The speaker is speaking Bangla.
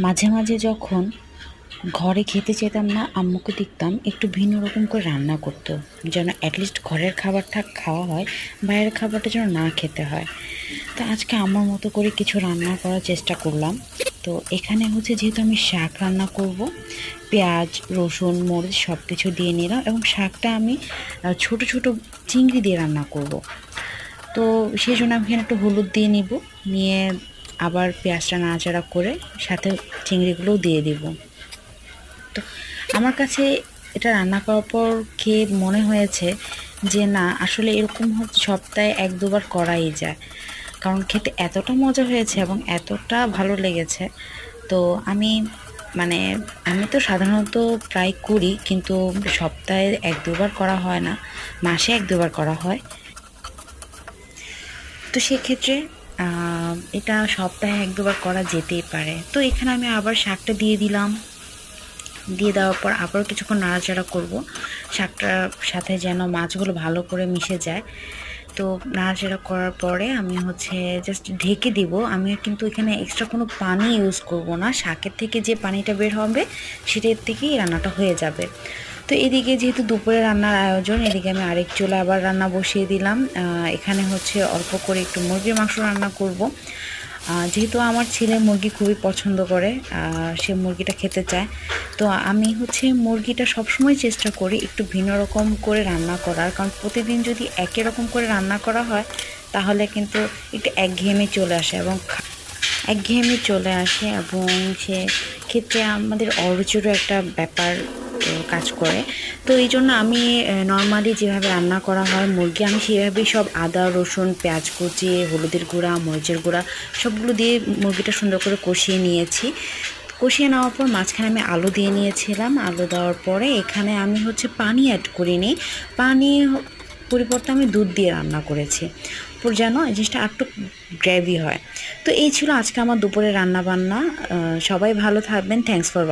মাঝে মাঝে যখন ঘরে খেতে যেতাম না, আম্মুকে দেখতাম একটু ভিন্ন রকম করে রান্না করতো, যেন অ্যাটলিস্ট ঘরের খাবারটা খাওয়া হয়, বাইরের খাবারটা যেন না খেতে হয়। তো আজকে আমার মতো করে কিছু রান্না করার চেষ্টা করলাম। তো এখানে হচ্ছে যেহেতু আমি শাক রান্না করব, পেঁয়াজ রসুন মরিচ সব কিছু দিয়ে নিলাম এবং শাকটা আমি ছোট ছোট চিংড়ি দিয়ে রান্না করব। তো সেই জন্য আমি এখানে একটু হলুদ দিয়ে নিব, নিয়ে আবার পেঁয়াজটা নাড়াচাড়া করে সাথে চিংড়িগুলোও দিয়ে দিব। তো আমার কাছে এটা রান্না করার পর খেয়ে মনে হয়েছে যে না, আসলে এরকম হচ্ছে সপ্তাহে এক দুবার করাই যায়, কারণ খেতে এতটা মজা হয়েছে এবং এতটা ভালো লেগেছে। তো আমি মানে আমি তো সাধারণত প্রায় করি, কিন্তু সপ্তাহে এক দুবার করা হয় না, মাসে এক দুবার করা হয়। তো সেক্ষেত্রে এটা সপ্তাহে এক দুবার করা যেতেই পারে। তো এখানে আমি আবার শাকটা দিয়ে দিলাম, দিয়ে দেওয়ার পর আবারও কিছুক্ষণ নাড়াচাড়া করব, শাকটার সাথে যেন মাছগুলো ভালো করে মিশে যায়। তো নাড়াচাড়া করার পরে আমি হচ্ছে জাস্ট ঢেকে দিব। আমি কিন্তু এখানে এক্সট্রা কোনো পানি ইউজ করব না, শাকের থেকে যে পানিটা বের হবে সেটার থেকেই রান্নাটা হয়ে যাবে। তো এদিকে যেহেতু দুপুরে রান্নার আয়োজন, এদিকে আমি আরেক চুলা আবার রান্না বসিয়ে দিলাম। এখানে হচ্ছে অল্প করে একটু মুরগির মাংস রান্না করব। যেহেতু আমার ছেলে মুরগি খুবই পছন্দ করে, সে মুরগিটা খেতে চায়। তো আমি হচ্ছে মুরগিটা সবসময় চেষ্টা করি একটু ভিন্ন রকম করে রান্না করার, কারণ প্রতিদিন যদি একই রকম করে রান্না করা হয় তাহলে কিন্তু একটু একঘেয়েমি চলে আসে এবং সে ক্ষেত্রে আমাদের অরুচিরও একটা ব্যাপার কাজ করে। তো এই জন্য আমি নর্মালি যেভাবে রান্না করা হয় মুরগি, আমি সেভাবেই সব আদা রসুন পেঁয়াজ কুচি হলুদের গুঁড়া মরিচের গুঁড়া সবগুলো দিয়ে মুরগিটা সুন্দর করে কষিয়ে নিয়েছি। কষিয়ে নেওয়ার পর মাঝখানে আমি আলু দিয়ে নিয়েছিলাম, আলু দেওয়ার পরে এখানে আমি হচ্ছে পানি অ্যাড করিনি, পানি পরিবর্তে আমি দুধ দিয়ে রান্না করেছি, যেন এই জিনিসটা একটু গ্রেভি হয়। তো এই ছিল আজকে আমার দুপুরে রান্না বান্না। সবাই ভালো থাকবেন। Thanks for